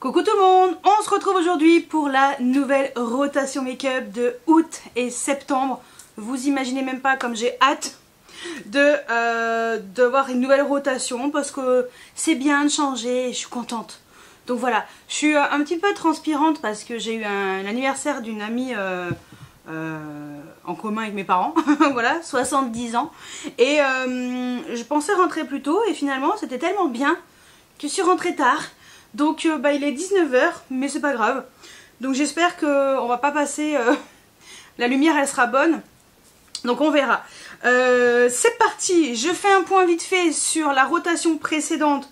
Coucou tout le monde, on se retrouve aujourd'hui pour la nouvelle rotation make-up de août et septembre. Vous imaginez même pas comme j'ai hâte de voir une nouvelle rotation parce que c'est bien de changer et je suis contente. Donc voilà, je suis un petit peu transpirante parce que j'ai eu l'anniversaire d'une amie en commun avec mes parents, voilà, 70 ans. Et je pensais rentrer plus tôt et finalement c'était tellement bien que je suis rentrée tard. Donc il est 19 h, mais c'est pas grave. Donc j'espère qu'on va pas passer... la lumière elle sera bonne. Donc on verra. C'est parti, je fais un point vite fait sur la rotation précédente.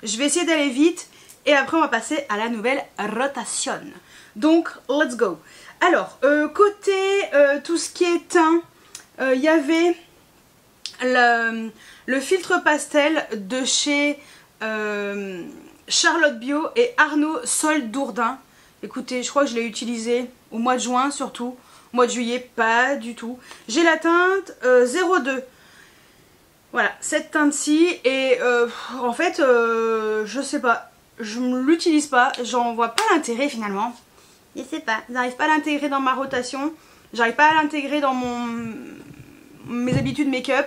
Je vais essayer d'aller vite. Et après on va passer à la nouvelle rotation. Donc let's go. Alors côté tout ce qui est teint, il y avait le filtre pastel de chez... Charlotte Bio et Arnaud Sol Dourdin. Écoutez, je crois que je l'ai utilisé au mois de juin surtout. Au mois de juillet, pas du tout. J'ai la teinte 02. Voilà, cette teinte-ci. Et en fait, je sais pas. Je ne l'utilise pas. J'en vois pas l'intérêt finalement. Je sais pas. J'arrive pas à l'intégrer dans ma rotation. J'arrive pas à l'intégrer dans mes habitudes make-up.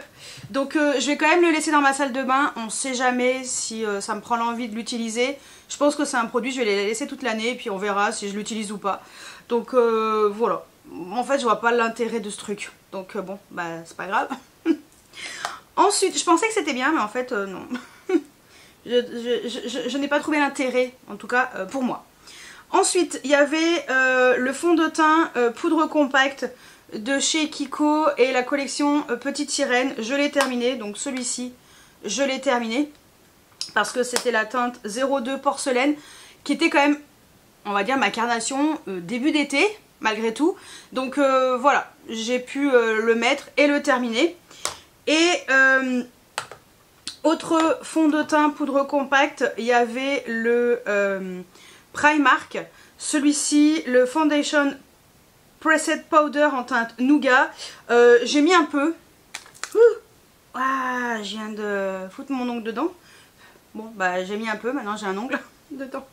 Donc je vais quand même le laisser dans ma salle de bain. On sait jamais si ça me prend l'envie de l'utiliser. Je pense que c'est un produit, je vais les laisser toute l'année et puis on verra si je l'utilise ou pas. Donc voilà. En fait je vois pas l'intérêt de ce truc. Donc bon, bah c'est pas grave. Ensuite, je pensais que c'était bien mais en fait non. je n'ai pas trouvé l'intérêt, en tout cas pour moi. Ensuite, il y avait le fond de teint poudre compacte de chez Kiko et la collection Petite Sirène. Je l'ai terminé, donc celui-ci je l'ai terminé parce que c'était la teinte 02 porcelaine qui était quand même, on va dire, ma carnation début d'été malgré tout. Donc voilà, j'ai pu le mettre et le terminer. Et autre fond de teint poudre compacte, il y avait le Primark, celui-ci, le Foundation Preset Powder en teinte Nougat. J'ai mis un peu. Ah, je viens de foutre mon ongle dedans. Bon, bah j'ai mis un peu, maintenant j'ai un ongle dedans.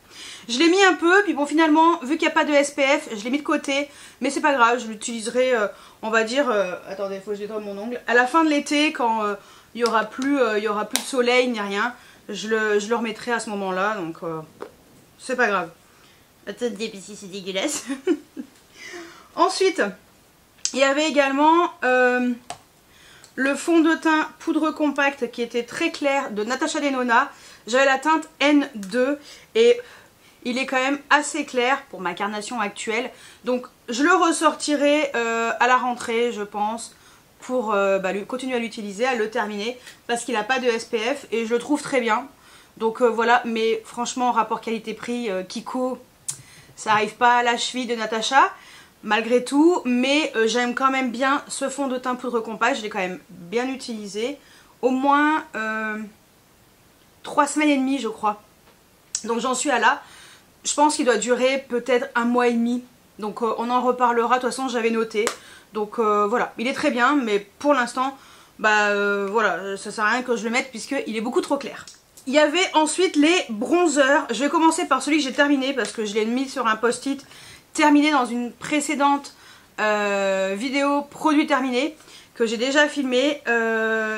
Je l'ai mis un peu, puis bon finalement, vu qu'il n'y a pas de SPF, je l'ai mis de côté. Mais c'est pas grave, je l'utiliserai, on va dire... attendez, il faut que je détende mon ongle. À la fin de l'été, quand il n'y aura plus de soleil ni rien, je le remettrai à ce moment-là. Donc, c'est pas grave. Attendez, ici c'est dégueulasse. Ensuite, il y avait également le fond de teint poudre compacte qui était très clair de Natasha Denona. J'avais la teinte N2 et il est quand même assez clair pour ma carnation actuelle. Donc je le ressortirai à la rentrée, je pense, pour continuer à l'utiliser, à le terminer, parce qu'il n'a pas de SPF et je le trouve très bien. Donc voilà, mais franchement, rapport qualité-prix, Kiko, ça n'arrive pas à la cheville de Natasha. Malgré tout, mais j'aime quand même bien ce fond de teint poudre compacte, je l'ai quand même bien utilisé, au moins 3 semaines et demie je crois. Donc j'en suis à là, je pense qu'il doit durer peut-être 1 mois et demi, donc on en reparlera, de toute façon j'avais noté. Donc voilà, il est très bien, mais pour l'instant, voilà, ça sert à rien que je le mette puisqu'il est beaucoup trop clair. Il y avait ensuite les bronzers, je vais commencer par celui que j'ai terminé parce que je l'ai mis sur un post-it. Terminé dans une précédente vidéo produit terminé que j'ai déjà filmé.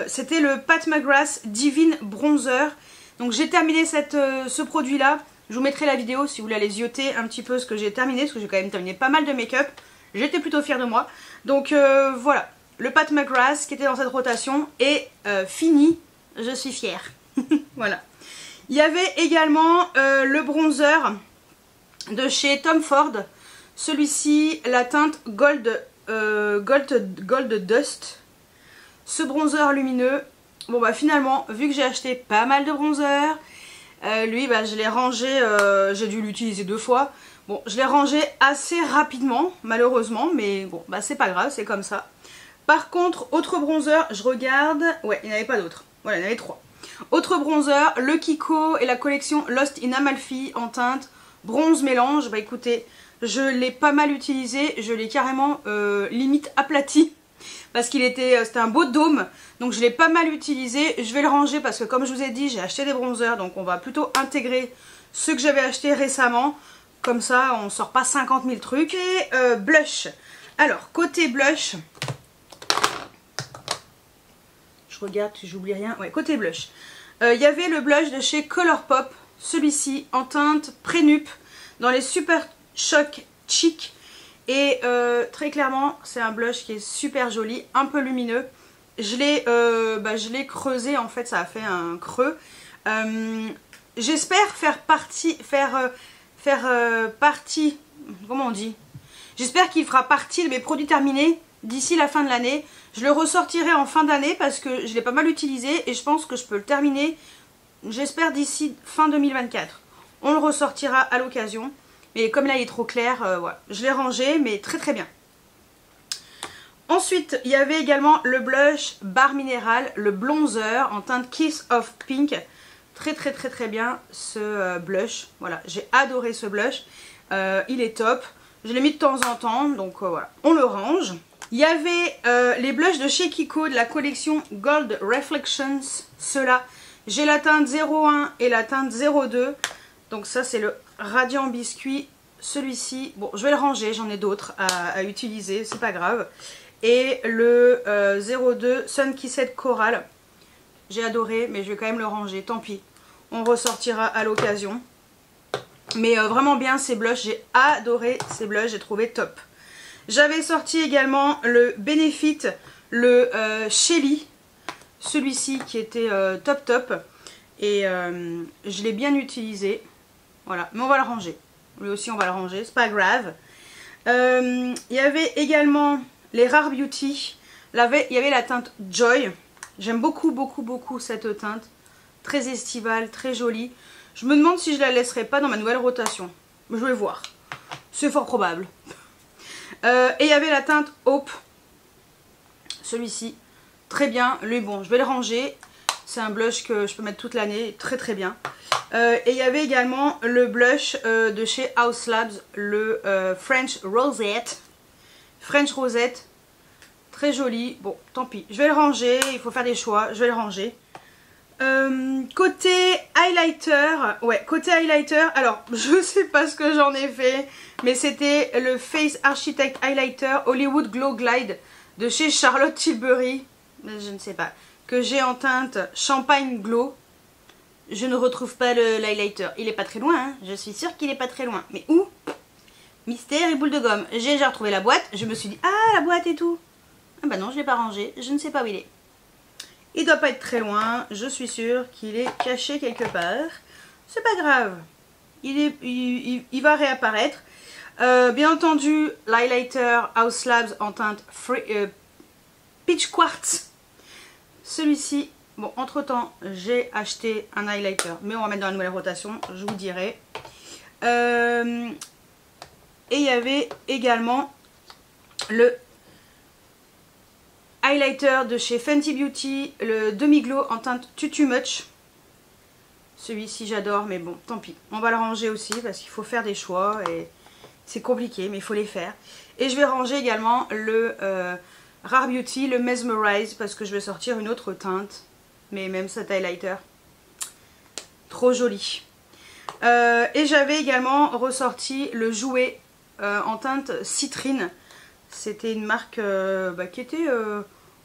C'était le Pat McGrath Divine Bronzer. Donc j'ai terminé ce produit là. Je vous mettrai la vidéo si vous voulez aller zioter un petit peu ce que j'ai terminé, parce que j'ai quand même terminé pas mal de make-up. J'étais plutôt fière de moi. Donc voilà, le Pat McGrath qui était dans cette rotation est fini. Je suis fière. Voilà. Il y avait également le bronzer de chez Tom Ford. Celui-ci, la teinte Gold Dust. Ce bronzer lumineux. Bon bah finalement, vu que j'ai acheté pas mal de bronzers, lui je l'ai rangé, j'ai dû l'utiliser 2 fois. Bon, je l'ai rangé assez rapidement, malheureusement, mais bon, bah c'est pas grave, c'est comme ça. Par contre, autre bronzer, je regarde, ouais, il n'y en avait pas d'autres. Voilà, il y en avait 3. Autre bronzer, le Kiko et la collection Lost in Amalfi en teinte bronze mélange. Bah écoutez, je l'ai pas mal utilisé, je l'ai carrément limite aplati parce qu'il c'était un beau dôme, donc je l'ai pas mal utilisé. Je vais le ranger parce que comme je vous ai dit, j'ai acheté des bronzers, donc on va plutôt intégrer ceux que j'avais achetés récemment. Comme ça, on sort pas 50 000 trucs. Et blush. Alors, côté blush, je regarde si j'oublie rien. Ouais, côté blush. Il y avait le blush de chez Colourpop. Celui-ci en teinte pré-nup dans les Super Shock Chic. Et très clairement, c'est un blush qui est super joli, un peu lumineux. Je l'ai creusé, en fait, ça a fait un creux. J'espère faire partie, comment on dit? J'espère qu'il fera partie de mes produits terminés d'ici la fin de l'année. Je le ressortirai en fin d'année parce que je l'ai pas mal utilisé et je pense que je peux le terminer, j'espère, d'ici fin 2024. On le ressortira à l'occasion. Mais comme là il est trop clair, voilà. Je l'ai rangé, mais très très bien. Ensuite, il y avait également le blush Barre Minéral, le bronzer en teinte Kiss of Pink. Très très très très bien ce blush. Voilà, j'ai adoré ce blush. Il est top. Je l'ai mis de temps en temps, donc voilà. On le range. Il y avait les blushs de chez Kiko de la collection Gold Reflections. Ceux-là, j'ai la teinte 01 et la teinte 02. Donc ça c'est le Radiant Biscuit. Celui-ci, bon je vais le ranger, j'en ai d'autres à utiliser, c'est pas grave. Et le 02 Sun Kissed Coral. J'ai adoré, mais je vais quand même le ranger, tant pis. On ressortira à l'occasion. Mais vraiment bien ces blushs, j'ai adoré ces blushs, j'ai trouvé top. J'avais sorti également le Benefit, le Shelly. Celui-ci qui était top. Et je l'ai bien utilisé. Voilà, mais on va le ranger. Lui aussi on va le ranger, c'est pas grave. Il y avait également les Rare Beauty. Il y avait la teinte Joy. J'aime beaucoup cette teinte. Très estivale, très jolie. Je me demande si je la laisserai pas dans ma nouvelle rotation. Je vais voir. C'est fort probable. Et il y avait la teinte Hope. Celui-ci, très bien. Lui, bon, je vais le ranger. C'est un blush que je peux mettre toute l'année, très très bien. Et il y avait également le blush de chez Haus Labs, le French Rosette. French Rosette, très joli. Bon, tant pis, je vais le ranger, il faut faire des choix, je vais le ranger. Côté highlighter, alors je sais pas ce que j'en ai fait, mais c'était le Face Architect Highlighter Hollywood Glow Glide de chez Charlotte Tilbury, je ne sais pas, que j'ai en teinte Champagne Glow. Je ne retrouve pas l'highlighter, il est pas très loin, hein. Je suis sûre qu'il est pas très loin, mais où? Mystère et boule de gomme. J'ai déjà retrouvé la boîte, je me suis dit, ah la boîte et tout. Ah bah non, je l'ai pas rangé, je ne sais pas où il est. Il doit pas être très loin, je suis sûre qu'il est caché quelque part. C'est pas grave, il va réapparaître. Bien entendu, l'highlighter Haus Labs en teinte Peach Quartz. Celui-ci, bon, entre temps, j'ai acheté un highlighter, mais on va mettre dans la nouvelle rotation, je vous dirai. Et il y avait également le highlighter de chez Fenty Beauty, le demi-glow en teinte Tutu Much. Celui-ci j'adore, mais bon, tant pis. On va le ranger aussi parce qu'il faut faire des choix et c'est compliqué, mais il faut les faire. Et je vais ranger également le Rare Beauty, le Mesmerize, parce que je vais sortir une autre teinte. Mais même cet highlighter, trop joli. Et j'avais également ressorti le Jouet en teinte Citrine. C'était une marque qui était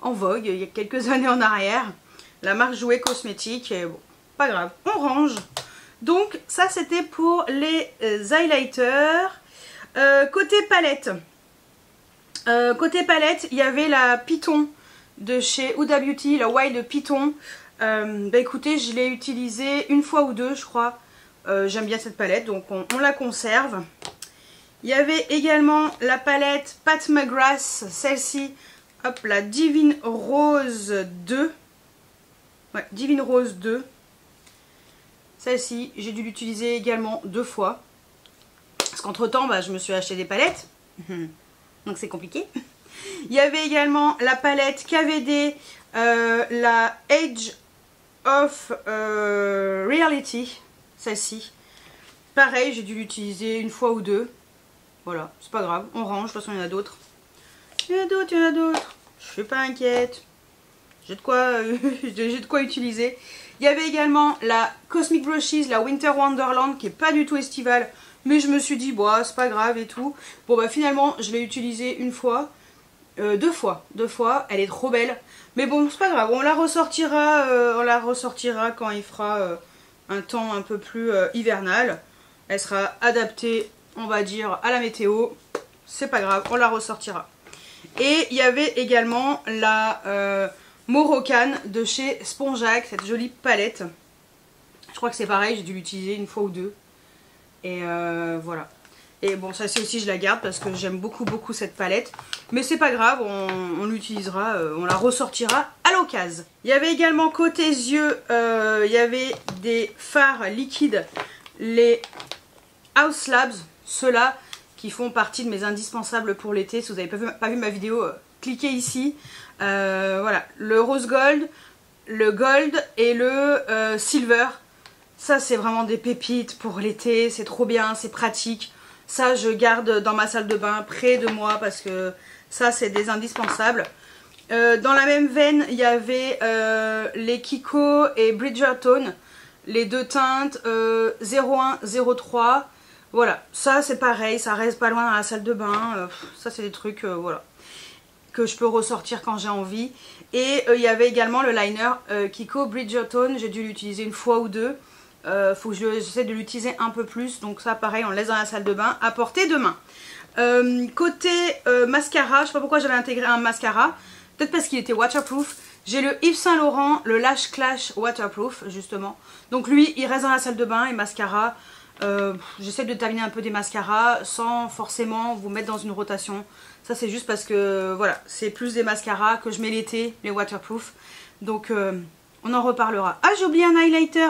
en vogue il y a quelques années en arrière. La marque Jouet Cosmétique. Et bon, pas grave, on range. Donc ça c'était pour les highlighters. Côté palette. Il y avait la Python de chez Huda Beauty, la Wild Python. Écoutez, je l'ai utilisée une fois ou deux je crois. J'aime bien cette palette, donc on la conserve. Il y avait également la palette Pat McGrath, celle-ci, hop, la Divine Rose 2. Ouais, Divine Rose 2. Celle-ci, j'ai dû l'utiliser également 2 fois. Parce qu'entre temps, je me suis acheté des palettes. Donc c'est compliqué. Il y avait également la palette KVD, la Age of Reality. Celle-ci. Pareil, j'ai dû l'utiliser une fois ou deux. Voilà, c'est pas grave, on range, de toute façon il y en a d'autres. Il y en a d'autres. Je suis pas inquiète. j'ai de quoi utiliser. Il y avait également la Cosmic Brushes, la Winter Wonderland, qui est pas du tout estivale, mais je me suis dit, bon, c'est pas grave et tout. Bon, bah finalement, je l'ai utilisée une fois, deux fois, elle est trop belle. Mais bon, c'est pas grave, on la ressortira quand il fera un temps un peu plus hivernal. Elle sera adaptée, on va dire, à la météo. C'est pas grave, on la ressortira. Et il y avait également la Moroccan de chez Spongeac, cette jolie palette. Je crois que c'est pareil, j'ai dû l'utiliser une fois ou deux. Et voilà. Et bon, ça c'est aussi, je la garde parce que j'aime beaucoup cette palette. Mais c'est pas grave, on l'utilisera, on la ressortira à l'occasion. Il y avait également côté yeux, il y avait des fards liquides, les House Labs, ceux-là qui font partie de mes indispensables pour l'été. Si vous n'avez pas vu ma vidéo, cliquez ici. Voilà, le rose gold, le gold et le silver. Ça c'est vraiment des pépites pour l'été, c'est trop bien, c'est pratique. Ça je garde dans ma salle de bain près de moi parce que ça c'est des indispensables. Dans la même veine il y avait les Kiko et Bridgerton, les deux teintes 01, 03. Voilà, ça c'est pareil, ça reste pas loin dans la salle de bain. Ça c'est des trucs voilà, que je peux ressortir quand j'ai envie. Et il y avait également le liner Kiko Bridgerton, j'ai dû l'utiliser une fois ou deux. Faut que j'essaie de l'utiliser un peu plus, donc ça pareil on le laisse dans la salle de bain à portée de main. Côté mascara, je sais pas pourquoi j'avais intégré un mascara, peut-être parce qu'il était waterproof. J'ai le Yves Saint Laurent, le Lash Clash waterproof justement, donc lui il reste dans la salle de bain. Et mascara, j'essaie de terminer un peu des mascaras sans forcément vous mettre dans une rotation. Ça c'est juste parce que voilà, c'est plus des mascaras que je mets l'été, les waterproof, donc on en reparlera. Ah, j'ai oublié un highlighter,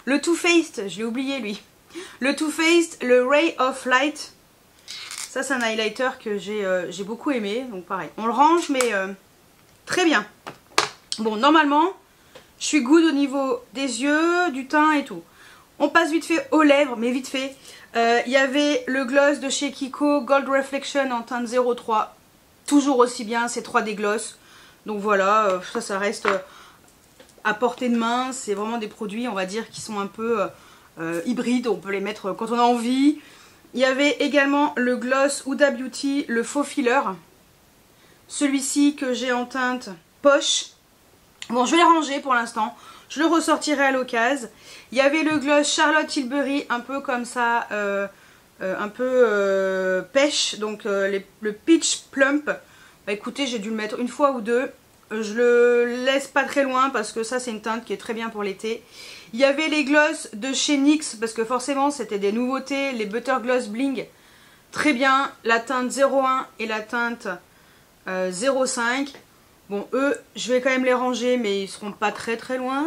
le Too Faced, je l'ai oublié lui. Le Too Faced, le Ray of Light. Ça c'est un highlighter que j'ai beaucoup aimé. Donc pareil, on le range mais très bien. Bon, normalement, je suis good au niveau des yeux, du teint et tout. On passe vite fait aux lèvres, mais vite fait. Il y avait le gloss de chez Kiko, Gold Reflection en teinte 03. Toujours aussi bien, c'est 3D gloss. Donc voilà, ça reste à portée de main. C'est vraiment des produits, on va dire, qui sont un peu hybrides. On peut les mettre quand on a envie. Il y avait également le gloss Huda Beauty, le faux filler. Celui-ci que j'ai en teinte poche. Bon, je vais les ranger pour l'instant. Je le ressortirai à l'occasion. Il y avait le gloss Charlotte Tilbury, un peu comme ça, un peu pêche. Donc le Peach Plump. Bah écoutez, j'ai dû le mettre une fois ou deux. Je le laisse pas très loin parce que ça c'est une teinte qui est très bien pour l'été. Il y avait les gloss de chez NYX parce que forcément c'était des nouveautés. Les Butter Gloss Bling, très bien. La teinte 01 et la teinte 05. Bon, eux, je vais quand même les ranger mais ils seront pas très loin.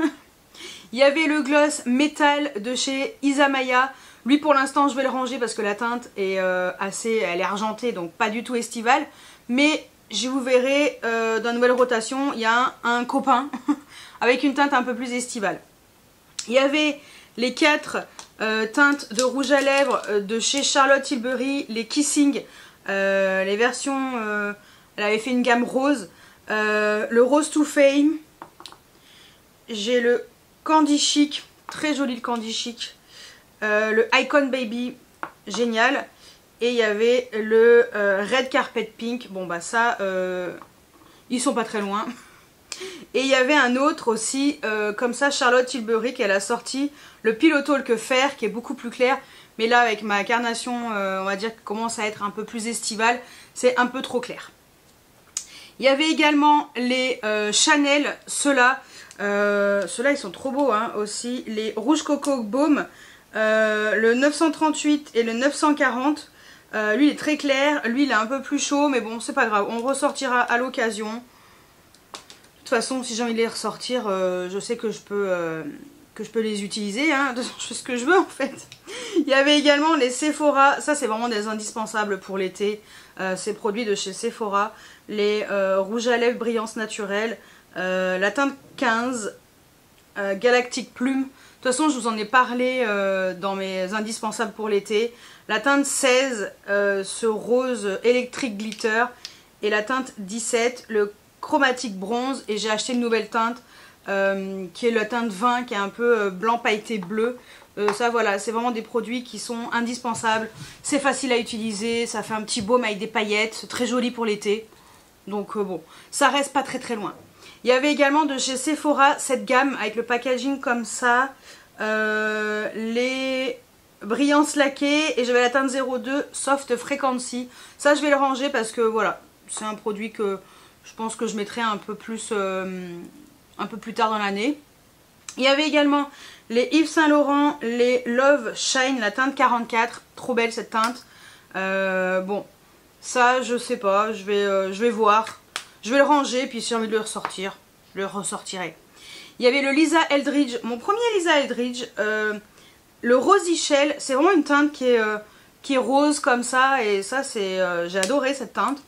Il y avait le gloss métal de chez Isamaya. Lui pour l'instant je vais le ranger parce que la teinte est elle est argentée, donc pas du tout estivale. Mais je vous verrai dans une nouvelle rotation, il y a un copain avec une teinte un peu plus estivale. Il y avait les 4 teintes de rouge à lèvres de chez Charlotte Tilbury, les Kissing, les versions, elle avait fait une gamme rose, le Rose to Fame, j'ai le Candy Chic, très joli le Candy Chic, le Icon Baby, génial. Et il y avait le Red Carpet Pink. Bon bah ça, ils sont pas très loin. Et il y avait un autre aussi, comme ça, Charlotte Tilbury, qui a sorti le Pillow Talk Fair, qui est beaucoup plus clair. Mais là, avec ma carnation, on va dire, qui commence à être un peu plus estivale, c'est un peu trop clair. Il y avait également les Chanel, ceux-là. Ceux-là, ils sont trop beaux hein, aussi. Les Rouge Coco Baume, le 938 et le 940. Lui il est très clair, lui il est un peu plus chaud, mais bon c'est pas grave, on ressortira à l'occasion. De toute façon si j'ai envie de les ressortir, je sais que je peux les utiliser, hein. Je fais ce que je veux en fait. Il y avait également les Sephora, ça c'est vraiment des indispensables pour l'été, ces produits de chez Sephora. Les rouges à lèvres brillance naturelle, la teinte 15, Galactic Plume. De toute façon, je vous en ai parlé dans mes indispensables pour l'été. La teinte 16, ce rose électrique glitter. Et la teinte 17, le chromatique bronze et j'ai acheté une nouvelle teinte qui est la teinte 20 qui est un peu blanc pailleté bleu. Ça voilà, c'est vraiment des produits qui sont indispensables, c'est facile à utiliser, ça fait un petit baume avec des paillettes, c'est très joli pour l'été. Donc bon, ça reste pas très très loin. Il y avait également de chez Sephora cette gamme avec le packaging comme ça, les brillances laquées et j'avais la teinte 02 Soft Frequency. Ça je vais le ranger parce que voilà, c'est un produit que je pense que je mettrai un peu plus tard dans l'année. Il y avait également les Yves Saint Laurent, les Love Shine, la teinte 44, trop belle cette teinte. Bon, ça je sais pas, je vais voir. Je vais le ranger, puis si j'ai envie de le ressortir, je le ressortirai. Il y avait le Lisa Eldridge, mon premier Lisa Eldridge, le Rosy Shell, c'est vraiment une teinte qui est rose comme ça, et ça c'est, j'ai adoré cette teinte.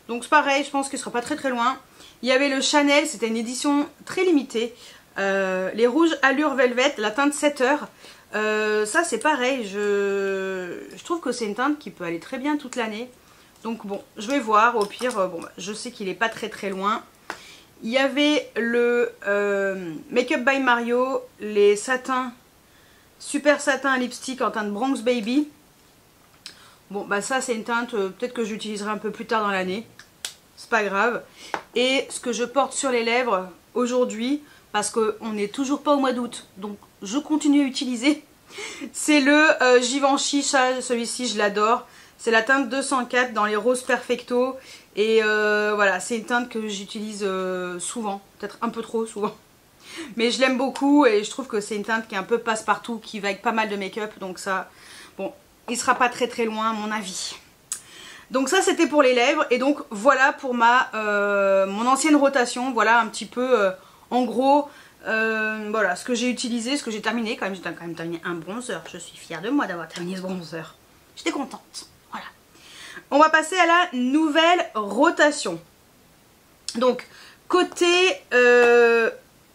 Donc c'est pareil, je pense qu'il ne sera pas très très loin. Il y avait le Chanel, c'était une édition très limitée. Les rouges Allure Velvet, la teinte 7 heures. Ça c'est pareil, je trouve que c'est une teinte qui peut aller très bien toute l'année. Donc bon, je vais voir, au pire, bon, je sais qu'il n'est pas très très loin. Il y avait le Make Up by Mario, les satins, super satin lipstick en teinte Bronx Baby. Bon bah ça c'est une teinte, peut-être que j'utiliserai un peu plus tard dans l'année. C'est pas grave. Et ce que je porte sur les lèvres aujourd'hui, parce qu'on n'est toujours pas au mois d'août, donc je continue à utiliser, c'est le Givenchy, celui-ci je l'adore. C'est la teinte 204 dans les roses perfecto. Et voilà, c'est une teinte que j'utilise souvent, peut-être un peu trop souvent. Mais je l'aime beaucoup et je trouve que c'est une teinte qui est un peu passe-partout, qui va avec pas mal de make-up. Donc ça, bon, il sera pas très très loin à mon avis. Donc ça c'était pour les lèvres. Et donc voilà pour mon ancienne rotation. Voilà un petit peu, en gros, voilà ce que j'ai utilisé, ce que j'ai terminé. J'ai quand même terminé un bronzer. Je suis fière de moi d'avoir terminé ce bronzer. J'étais contente. Voilà. On va passer à la nouvelle rotation. Donc, côté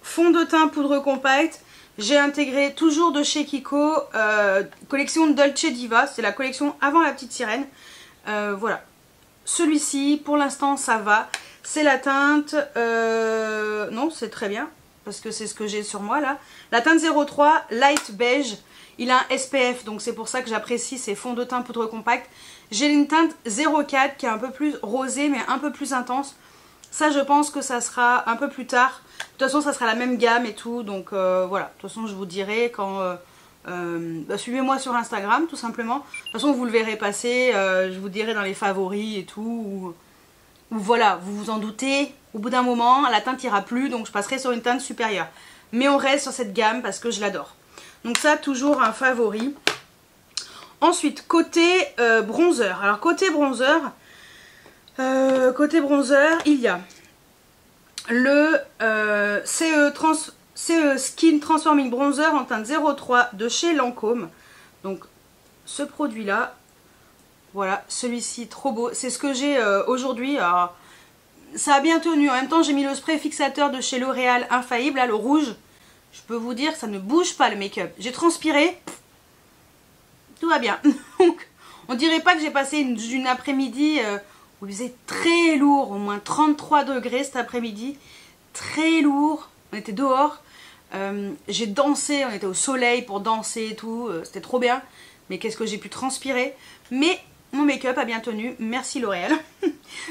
fond de teint poudre compacte, j'ai intégré toujours de chez Kiko, collection Dolce Diva. C'est la collection avant la petite sirène. Voilà. Celui-ci, pour l'instant, ça va. C'est la teinte... non, c'est très bien, parce que c'est ce que j'ai sur moi, là. La teinte 03 Light Beige. Il a un SPF, donc c'est pour ça que j'apprécie ces fonds de teint poudre compacte. J'ai une teinte 04 qui est un peu plus rosée, mais un peu plus intense. Ça, je pense que ça sera un peu plus tard. De toute façon, ça sera la même gamme et tout. Donc voilà, de toute façon, je vous dirai quand... suivez-moi sur Instagram, tout simplement. De toute façon, vous le verrez passer. Je vous dirai dans les favoris et tout. Ou voilà, vous vous en doutez. Au bout d'un moment, la teinte ira plus, donc je passerai sur une teinte supérieure. Mais on reste sur cette gamme parce que je l'adore. Donc ça, toujours un favori. Ensuite, côté bronzer. Alors, côté bronzer, il y a le CE Skin Transforming Bronzer en teinte 03 de chez Lancôme. Donc, ce produit-là, voilà, celui-ci, trop beau. C'est ce que j'ai aujourd'hui. Alors, ça a bien tenu. En même temps, j'ai mis le spray fixateur de chez L'Oréal Infaillible, là, le rouge. Je peux vous dire, ça ne bouge pas le make-up. J'ai transpiré, tout va bien. Donc, on dirait pas que j'ai passé une après-midi où il faisait très lourd, au moins 33 degrés cet après-midi. Très lourd, on était dehors. J'ai dansé, on était au soleil pour danser et tout. C'était trop bien. Mais qu'est-ce que j'ai pu transpirer. Mais mon make-up a bien tenu, merci L'Oréal.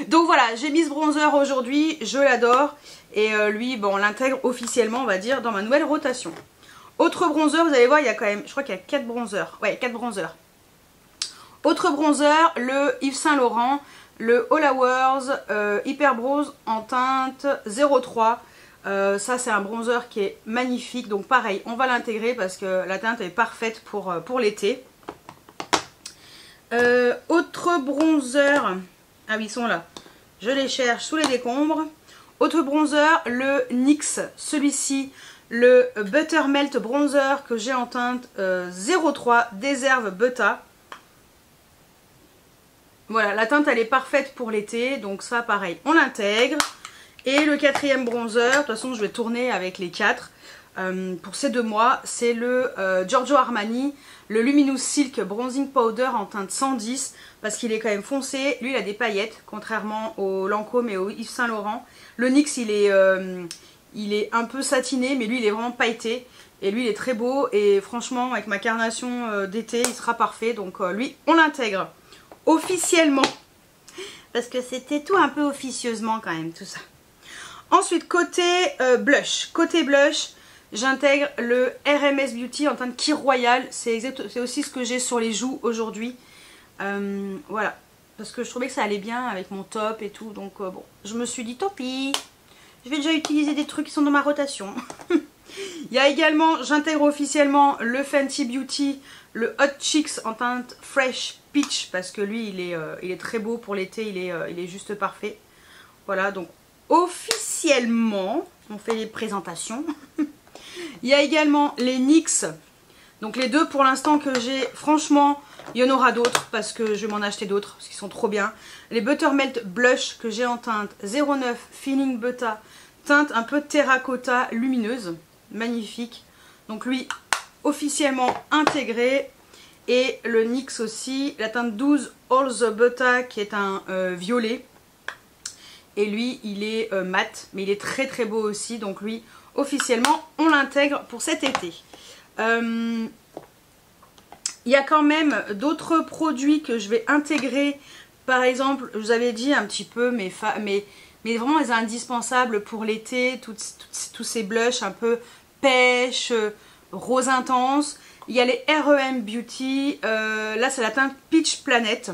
Donc voilà, j'ai mis ce bronzer aujourd'hui, je l'adore. Et lui, bon, on l'intègre officiellement, on va dire, dans ma nouvelle rotation. Autre bronzer, vous allez voir, il y a quand même, je crois qu'il y a 4 bronzers. Ouais, 4 bronzers. Autre bronzer, le Yves Saint Laurent, le All Hours Hyper Bronze en teinte 03. Ça, c'est un bronzer qui est magnifique. Donc pareil, on va l'intégrer parce que la teinte est parfaite pour l'été. Autre bronzer, ah oui, ils sont là. Je les cherche sous les décombres. Autre bronzer, le NYX, celui-ci, le Buttermelt Bronzer que j'ai en teinte 03 Deserve Butta. Voilà, la teinte elle est parfaite pour l'été, donc ça pareil, on l'intègre. Et le quatrième bronzer, de toute façon je vais tourner avec les 4. pour ces 2 mois. C'est le Giorgio Armani, le Luminous Silk Bronzing Powder en teinte 110, parce qu'il est quand même foncé. Lui il a des paillettes, contrairement au Lancôme et au Yves Saint Laurent. Le NYX il est un peu satiné, mais lui il est vraiment pailleté. Et lui il est très beau, et franchement avec ma carnation d'été il sera parfait. Donc lui on l'intègre officiellement, parce que c'était tout un peu officieusement quand même tout ça. Ensuite côté blush, j'intègre le RMS Beauty en teinte Kir Royal. C'est aussi ce que j'ai sur les joues aujourd'hui. Voilà, parce que je trouvais que ça allait bien avec mon top et tout. Donc bon, je me suis dit tant pis, je vais déjà utiliser des trucs qui sont dans ma rotation. Il y a également, j'intègre officiellement le Fenty Beauty, le Hot Chicks en teinte Fresh Peach, parce que lui il est très beau pour l'été, il est juste parfait. Voilà, donc officiellement on fait les présentations. Il y a également les NYX, donc les 2 pour l'instant que j'ai. Franchement il y en aura d'autres parce que je vais m'en acheter d'autres parce qu'ils sont trop bien. Les Buttermelt Blush que j'ai en teinte 09 Feeling Butter, teinte un peu terracotta lumineuse, magnifique. Donc lui officiellement intégré. Et le NYX aussi, la teinte 12 All the Butter qui est un violet. Et lui il est mat, mais il est très très beau aussi. Donc lui officiellement on l'intègre pour cet été. Il y a quand même d'autres produits que je vais intégrer. Par exemple, je vous avais dit un petit peu mais vraiment les indispensables pour l'été, tous ces blushs un peu pêche, rose intense. Il y a les REM Beauty, là c'est la teinte Peach Planet.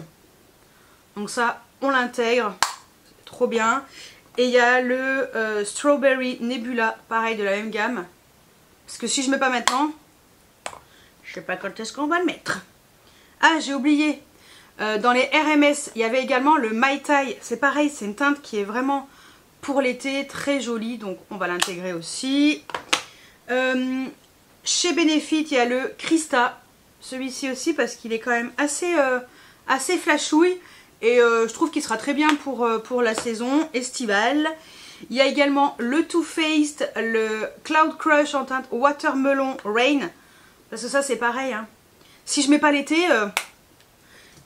Donc ça on l'intègre, c'est trop bien. Et il y a le Strawberry Nebula, pareil de la même gamme. Parce que si je ne mets pas maintenant, je sais pas quand est-ce qu'on va le mettre. Ah j'ai oublié, dans les RMS il y avait également le Mai Tai. C'est pareil, c'est une teinte qui est vraiment pour l'été, très jolie. Donc on va l'intégrer aussi. Chez Benefit il y a le Krista. Celui-ci aussi parce qu'il est quand même assez flashouille. Et je trouve qu'il sera très bien pour la saison estivale. Il y a également le Too Faced, le Cloud Crush en teinte Watermelon Rain. Parce que ça c'est pareil, hein. Si je mets pas l'été,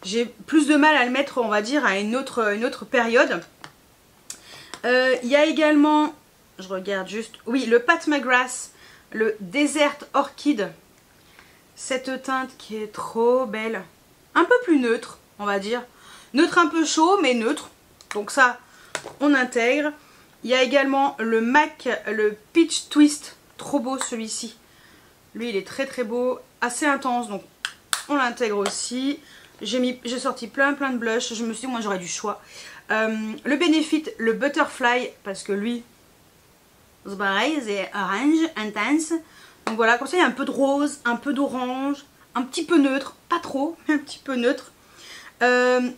j'ai plus de mal à le mettre, on va dire, à une autre période. Il y a également, je regarde juste, oui, le Pat McGrath, le Desert Orchid. Cette teinte qui est trop belle. Un peu plus neutre, on va dire. Neutre un peu chaud, mais neutre. Donc ça, on intègre. Il y a également le MAC, le Peach Twist. Trop beau celui-ci. Lui, il est très très beau. Assez intense, donc on l'intègre aussi. J'ai sorti plein de blushs. Je me suis dit, moi j'aurais du choix. Le Benefit, le Butterfly, parce que lui, c'est pareil, c'est orange, intense. Donc voilà, comme ça il y a un peu de rose, un peu d'orange, un petit peu neutre. Pas trop, mais un petit peu neutre.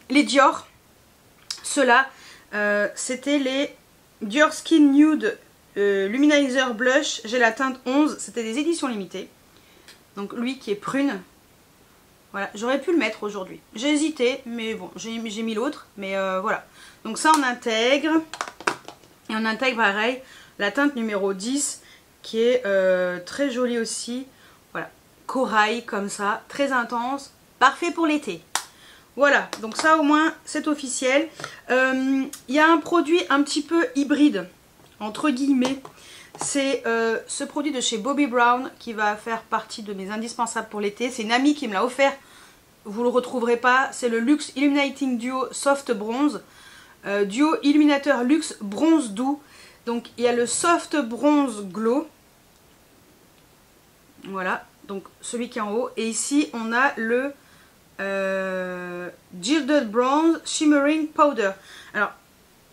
Les Dior, ceux-là, c'était les Dior Skin Nude Luminizer Blush. J'ai la teinte 11, c'était des éditions limitées. Donc lui qui est prune. Voilà, j'aurais pu le mettre aujourd'hui. J'ai hésité, mais bon, j'ai mis l'autre. Mais voilà, donc ça on intègre. Et on intègre pareil la teinte numéro 10 qui est très jolie aussi. Voilà, corail comme ça, très intense, parfait pour l'été. Voilà, donc ça au moins c'est officiel. Il y a un produit un petit peu hybride, entre guillemets. C'est ce produit de chez Bobbi Brown qui va faire partie de mes indispensables pour l'été. C'est une amie qui me l'a offert, vous le retrouverez pas. C'est le Luxe Illuminating Duo Soft Bronze. Duo Illuminateur Luxe Bronze Doux. Donc il y a le Soft Bronze Glow. Voilà, donc celui qui est en haut. Et ici on a le Gilded Bronze Shimmering Powder. Alors,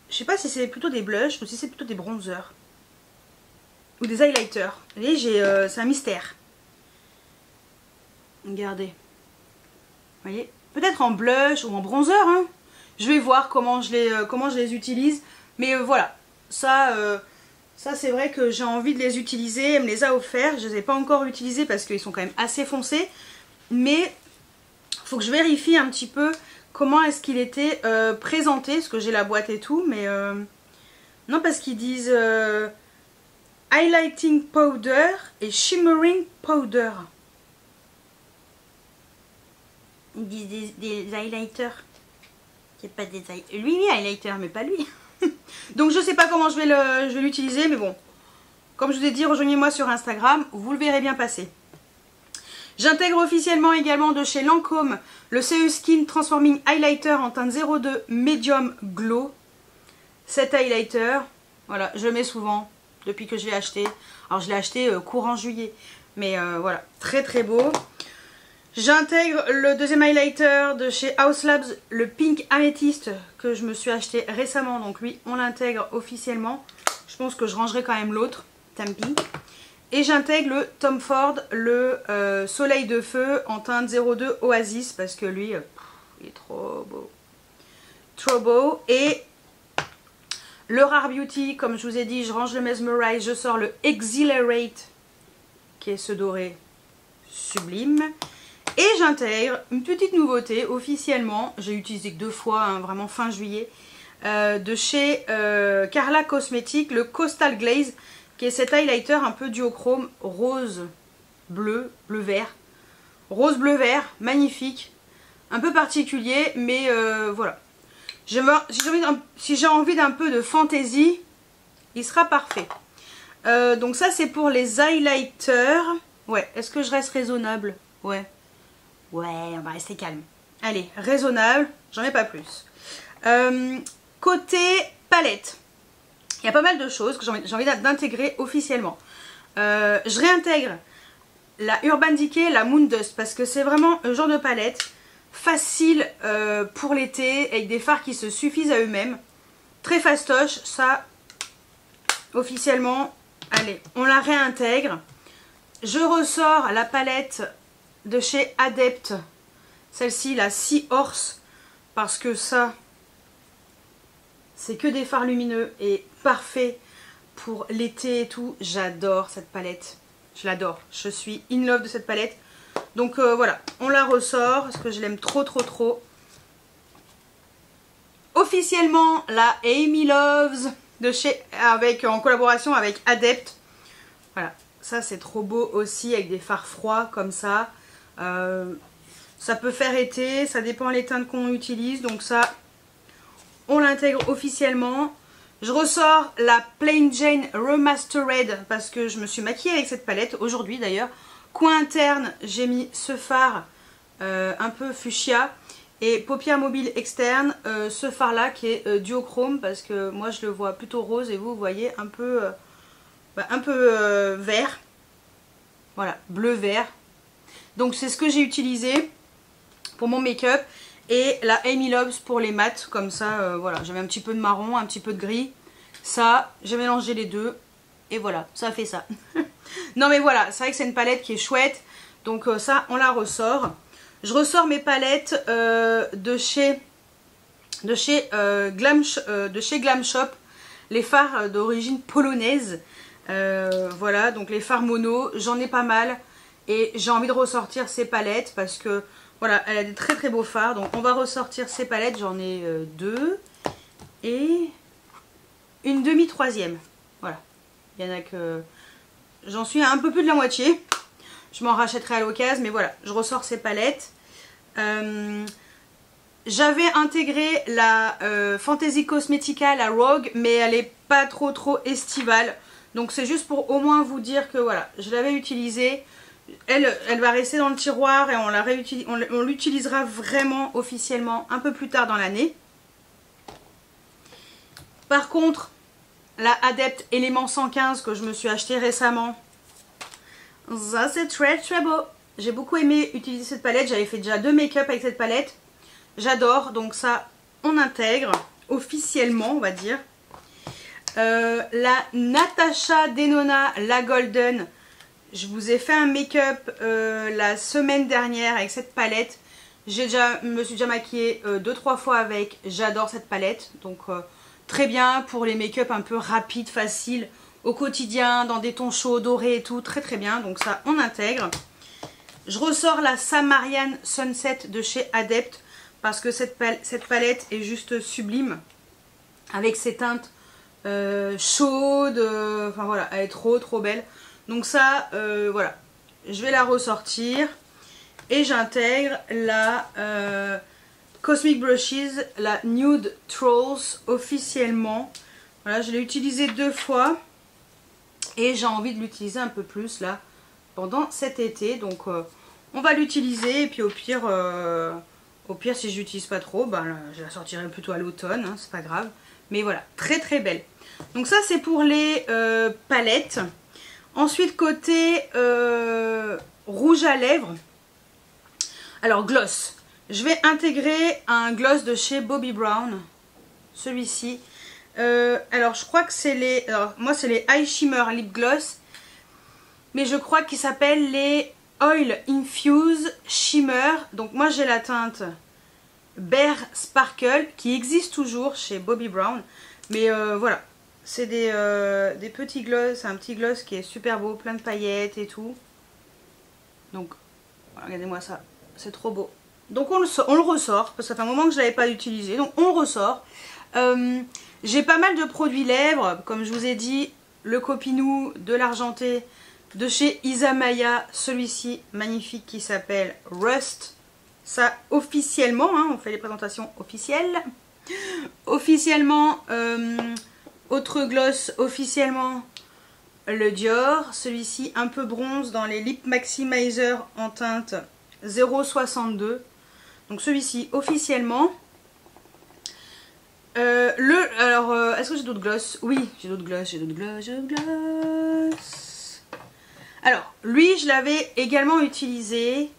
je sais pas si c'est plutôt des blushs ou si c'est plutôt des bronzers. Ou des highlighters. Vous voyez, c'est un mystère. Regardez. Vous voyez, peut-être en blush ou en bronzer. Hein. Je vais voir comment je les utilise. Mais voilà, ça c'est vrai que j'ai envie de les utiliser. Elle me les a offerts. Je ne les ai pas encore utilisés parce qu'ils sont quand même assez foncés. Mais faut que je vérifie un petit peu comment est-ce qu'il était présenté. Parce que j'ai la boîte et tout. Mais non, parce qu'ils disent... Highlighting Powder et Shimmering Powder. Ils disent des highlighters. C'est pas des lui, oui, highlighter, mais pas lui. Donc je sais pas comment je vais l'utiliser, mais bon. Comme je vous ai dit, rejoignez-moi sur Instagram, vous le verrez bien passer. J'intègre officiellement également de chez Lancôme le CE Skin Transforming Highlighter en teinte 02 Medium Glow. Cet highlighter, voilà, je le mets souvent depuis que je l'ai acheté. Alors je l'ai acheté courant juillet, mais voilà, très très beau. J'intègre le deuxième highlighter de chez Haus Labs, le Pink Amethyst que je me suis acheté récemment. Donc lui, on l'intègre officiellement. Je pense que je rangerai quand même l'autre, tant pis. Et j'intègre le Tom Ford, le Soleil de Feu en teinte 02 Oasis parce que lui, il est trop beau. Trop beau. Et le Rare Beauty, comme je vous ai dit, je range le Mesmerize, je sors le Exhilarate, qui est ce doré sublime. Et j'intègre une petite nouveauté officiellement, j'ai utilisé que 2 fois, hein, vraiment fin juillet, de chez Carla Cosmetics, le Coastal Glaze, qui est cet highlighter un peu duochrome rose, bleu, bleu-vert. Rose, bleu-vert, magnifique, un peu particulier, mais voilà. Si j'ai envie d'un peu de fantaisie, il sera parfait. Donc ça c'est pour les highlighters. Ouais, est-ce que je reste raisonnable? Ouais. Ouais, on va rester calme. Allez, raisonnable, j'en ai pas plus. Côté palette, il y a pas mal de choses que j'ai envie d'intégrer officiellement. Je réintègre la Urban Decay, la Moon Dust, parce que c'est vraiment un genre de palette facile pour l'été, avec des fards qui se suffisent à eux-mêmes. Très fastoche, ça, officiellement, allez, on la réintègre. Je ressors la palette de chez Adept, celle-ci, la Sea Horse, parce que ça, c'est que des fards lumineux et parfait pour l'été et tout. J'adore cette palette, je l'adore, je suis in love de cette palette. Donc voilà, on la ressort parce que je l'aime trop trop trop. Officiellement la Amy Loves de chez, en collaboration avec Adept. Voilà, ça c'est trop beau aussi avec des fards froids comme ça. Ça peut faire été, ça dépend les teintes qu'on utilise, donc ça on l'intègre officiellement. Je ressors la Plain Jane Remastered parce que je me suis maquillée avec cette palette aujourd'hui d'ailleurs. Coin interne, j'ai mis ce fard un peu fuchsia et paupières mobiles externes, ce fard là qui est duochrome parce que moi je le vois plutôt rose et vous voyez un peu vert. Voilà, bleu-vert. Donc c'est ce que j'ai utilisé pour mon make-up. Et la Amy Loves pour les mats, comme ça, voilà, j'avais un petit peu de marron, un petit peu de gris. Ça, j'ai mélangé les deux. Et voilà, ça a fait ça. Non mais voilà, c'est vrai que c'est une palette qui est chouette. Donc ça, on la ressort. Je ressors mes palettes de chez Glam Shop. Les fards d'origine polonaise. Voilà, donc les fards mono, j'en ai pas mal. Et j'ai envie de ressortir ces palettes parce que voilà, elle a des très très beaux fards. Donc on va ressortir ces palettes, j'en ai 2 et une demi-troisième. Voilà, il y en a que... J'en suis à un peu plus de la moitié. Je m'en rachèterai à l'occasion, mais voilà, je ressors ces palettes. J'avais intégré la Fantasy Cosmetica, la Rogue, mais elle n'est pas trop estivale. Donc c'est juste pour au moins vous dire que voilà, je l'avais utilisée. Elle va rester dans le tiroir et on l'utilisera vraiment officiellement un peu plus tard dans l'année. Par contre, la Adept Element 115 que je me suis acheté récemment, ça c'est très beau. J'ai beaucoup aimé utiliser cette palette, j'avais fait déjà 2 make-up avec cette palette. J'adore, donc ça on intègre officiellement on va dire. La Natasha Denona, la Golden. Je vous ai fait un make-up la semaine dernière avec cette palette. Me suis déjà maquillée 2-3 fois avec. J'adore cette palette. Donc très bien pour les make-up un peu rapides, faciles, au quotidien, dans des tons chauds, dorés et tout. Très bien. Donc ça, on intègre. Je ressors la Samarian Sunset de chez Adept. Parce que cette palette est juste sublime. Avec ses teintes chaude, enfin voilà, elle est trop belle. Donc ça, voilà, je vais la ressortir et j'intègre la Cosmic Brushes, la Nude Trolls officiellement. Voilà, je l'ai utilisée 2 fois et j'ai envie de l'utiliser un peu plus là pendant cet été. Donc on va l'utiliser et puis au pire si je l'utilise pas trop, ben, je la sortirai plutôt à l'automne, hein, c'est pas grave. Mais voilà, très belle. Donc ça c'est pour les palettes. Ensuite côté rouge à lèvres, alors gloss, je vais intégrer un gloss de chez Bobbi Brown, celui-ci. Alors je crois que c'est les, alors moi c'est les Eye Shimmer Lip Gloss, mais je crois qu'ils s'appellent les Oil Infuse Shimmer. Donc moi j'ai la teinte Bear Sparkle qui existe toujours chez Bobbi Brown, mais voilà, c'est des petits gloss, un petit gloss qui est super beau, plein de paillettes et tout. Donc regardez-moi ça, c'est trop beau. Donc on le ressort, parce que ça fait un moment que je ne l'avais pas utilisé, donc on le ressort. J'ai pas mal de produits lèvres, comme je vous ai dit, le Copinou de l'Argenté de chez Isamaya, celui-ci magnifique qui s'appelle Rust. Ça officiellement, hein, on fait les présentations officielles. Officiellement, autre gloss officiellement, le Dior, celui-ci un peu bronze dans les Lip Maximizer en teinte 0,62. Donc celui-ci officiellement. Est-ce que j'ai d'autres gloss? Oui, j'ai d'autres gloss, Alors, lui, je l'avais également utilisé.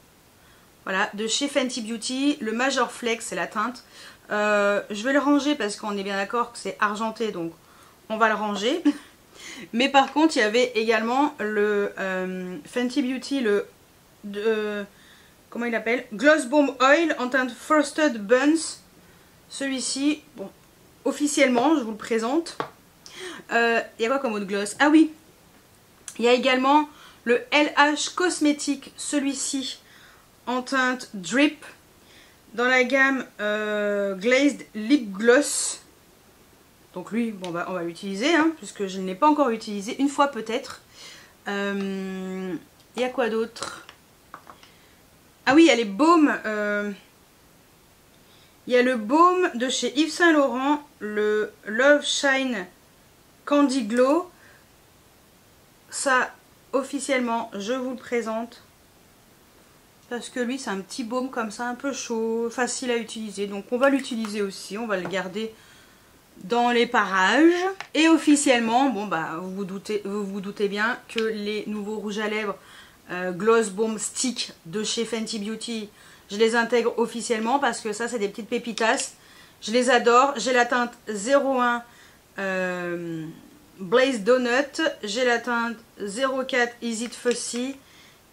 Voilà, de chez Fenty Beauty, le Major Flex, c'est la teinte. Je vais le ranger parce qu'on est bien d'accord que c'est argenté, donc on va le ranger. Mais par contre, il y avait également le Fenty Beauty, comment il appelle? Gloss Bomb Oil en teinte Frosted Buns. Celui-ci, bon, officiellement, je vous le présente. Il y a quoi comme autre gloss? Ah oui, il y a également le LH Cosmétique, celui-ci en teinte Drip, dans la gamme Glazed Lip Gloss. Donc lui, bon, bah, on va l'utiliser, hein, puisque je ne l'ai pas encore utilisé, une fois peut-être. Il y a quoi d'autre? Ah oui, il y a les baumes. Il y a le baume de chez Yves Saint Laurent, le Love Shine Candy Glow. Ça, officiellement, je vous le présente. Parce que lui, c'est un petit baume comme ça, un peu chaud, facile à utiliser. Donc on va l'utiliser aussi, on va le garder dans les parages. Et officiellement, bon bah vous vous doutez bien que les nouveaux rouges à lèvres Gloss Bomb Stick de chez Fenty Beauty, je les intègre officiellement parce que ça c'est des petites pépitas. Je les adore. J'ai la teinte 01 Blaze Donut, j'ai la teinte 04 Is It Fussy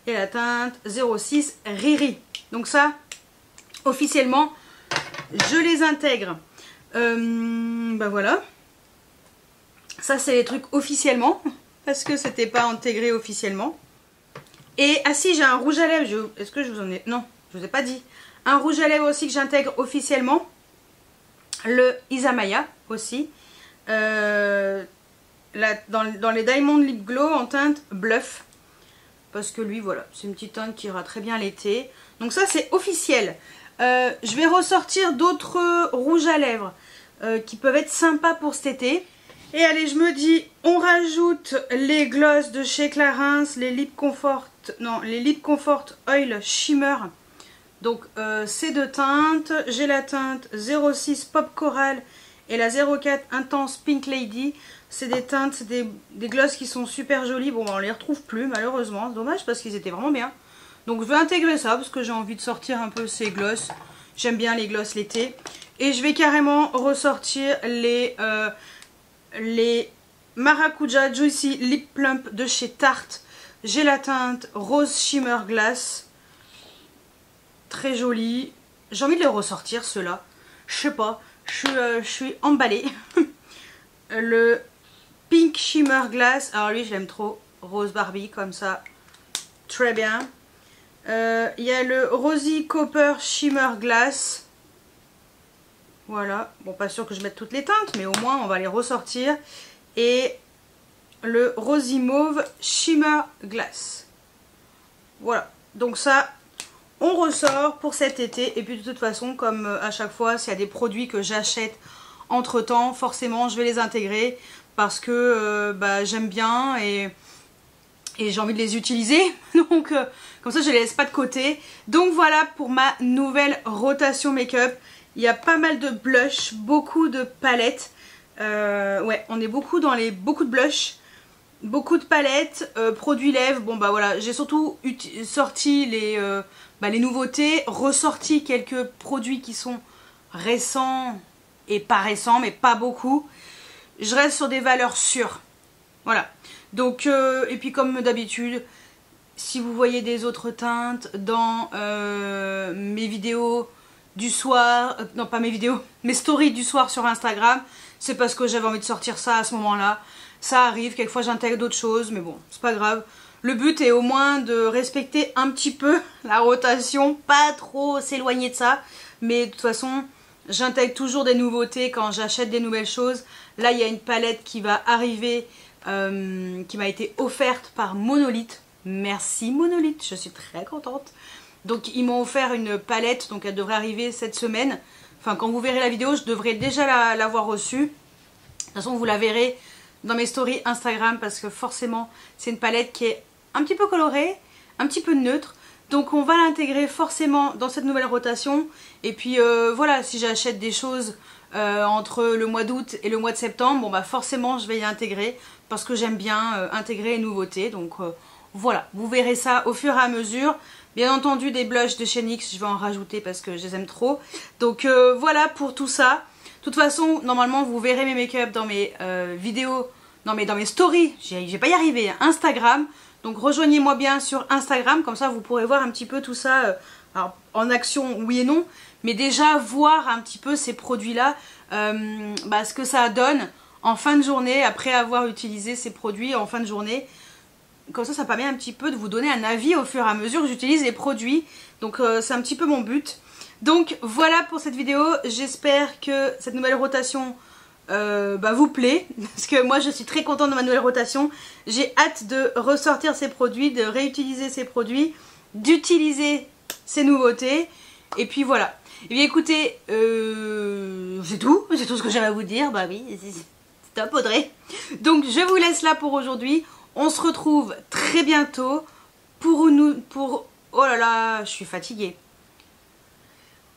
et la teinte 06 Riri. Donc ça, officiellement, je les intègre. Bah voilà. Ça c'est les trucs officiellement, parce que c'était pas intégré officiellement. Et, ah si, j'ai un rouge à lèvres. Est-ce que je vous en ai... Non, je vous ai pas dit. Un rouge à lèvres aussi que j'intègre officiellement. Le Isamaya aussi. Dans les Diamond Lip Glow en teinte Bluff. Parce que lui, voilà, c'est une petite teinte qui ira très bien l'été. Donc ça, c'est officiel. Je vais ressortir d'autres rouges à lèvres qui peuvent être sympas pour cet été. Et allez, je me dis, on rajoute les gloss de chez Clarins, les Lip Comfort Oil Shimmer. Donc ces deux teintes, j'ai la teinte 06 Pop Coral et la 04 Intense Pink Lady. C'est des teintes, c'est des gloss qui sont super jolis. Bon, on les retrouve plus malheureusement, c'est dommage parce qu'ils étaient vraiment bien. Donc je vais intégrer ça parce que j'ai envie de sortir un peu ces gloss. J'aime bien les gloss l'été. Et je vais carrément ressortir les Maracuja Juicy Lip Plump de chez Tarte. J'ai la teinte Rose Shimmer Glass. Très jolie. J'ai envie de les ressortir ceux-là. Je sais pas. Je suis emballée. Le Pink Shimmer Glass. Alors lui je l'aime trop. Rose Barbie comme ça. Très bien. Il y a le Rosy Copper Shimmer Glass. Voilà, bon pas sûr que je mette toutes les teintes, mais au moins on va les ressortir. Et le Rosy Mauve Shimmer Glass. Voilà, donc ça on ressort pour cet été. Et puis de toute façon, comme à chaque fois, s'il y a des produits que j'achète entre temps, forcément je vais les intégrer parce que j'aime bien et j'ai envie de les utiliser. Donc comme ça je les laisse pas de côté. Donc voilà pour ma nouvelle rotation make-up. Il y a pas mal de blush, beaucoup de palettes. Ouais, on est beaucoup dans beaucoup de blush, beaucoup de palettes, produits lèvres. Bon bah voilà, j'ai surtout sorti les nouveautés, ressorti quelques produits qui sont récents et pas récents, mais pas beaucoup. Je reste sur des valeurs sûres. Voilà. Donc, et puis comme d'habitude, si vous voyez des autres teintes dans mes vidéos du soir, non pas mes vidéos, mes stories du soir sur Instagram, c'est parce que j'avais envie de sortir ça à ce moment-là. Ça arrive, quelquefois j'intègre d'autres choses, mais bon, c'est pas grave. Le but est au moins de respecter un petit peu la rotation, pas trop s'éloigner de ça. Mais de toute façon, j'intègre toujours des nouveautés quand j'achète des nouvelles choses. Là, il y a une palette qui va arriver, qui m'a été offerte par Monolith. Merci Monolith, je suis très contente. Donc ils m'ont offert une palette, donc elle devrait arriver cette semaine. Enfin, quand vous verrez la vidéo, je devrais déjà l'avoir reçue. De toute façon, vous la verrez dans mes stories Instagram parce que forcément, c'est une palette qui est un petit peu colorée, un petit peu neutre. Donc on va l'intégrer forcément dans cette nouvelle rotation. Et puis voilà, si j'achète des choses entre le mois d'août et le mois de septembre, bon bah forcément je vais y intégrer parce que j'aime bien intégrer les nouveautés. Donc voilà, vous verrez ça au fur et à mesure. Bien entendu, des blushs de chez NYX, je vais en rajouter parce que je les aime trop. Donc voilà pour tout ça. De toute façon, normalement, vous verrez mes make-up dans mes vidéos, dans mes stories. Je vais pas y arriver, hein, Instagram. Donc rejoignez-moi bien sur Instagram, comme ça vous pourrez voir un petit peu tout ça. Alors en action, oui et non, mais déjà voir un petit peu ces produits-là, ce que ça donne en fin de journée, après avoir utilisé ces produits en fin de journée. Comme ça permet un petit peu de vous donner un avis au fur et à mesure que j'utilise les produits. Donc c'est un petit peu mon but. Donc voilà pour cette vidéo. J'espère que cette nouvelle rotation vous plaît. Parce que moi je suis très contente de ma nouvelle rotation. J'ai hâte de ressortir ces produits, de réutiliser ces produits, d'utiliser ces nouveautés. Et puis voilà. Et bien écoutez, c'est tout ce que j'avais à vous dire. Bah oui, c'est top Audrey. Donc je vous laisse là pour aujourd'hui. On se retrouve très bientôt pour... Oh là là, je suis fatiguée.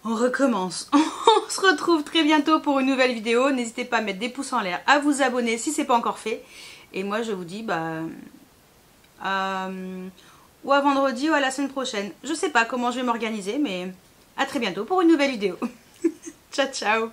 On recommence. On se retrouve très bientôt pour une nouvelle vidéo. N'hésitez pas à mettre des pouces en l'air, à vous abonner si ce n'est pas encore fait. Et moi je vous dis ou à vendredi ou à la semaine prochaine. Je sais pas comment je vais m'organiser, mais à très bientôt pour une nouvelle vidéo. Ciao ciao.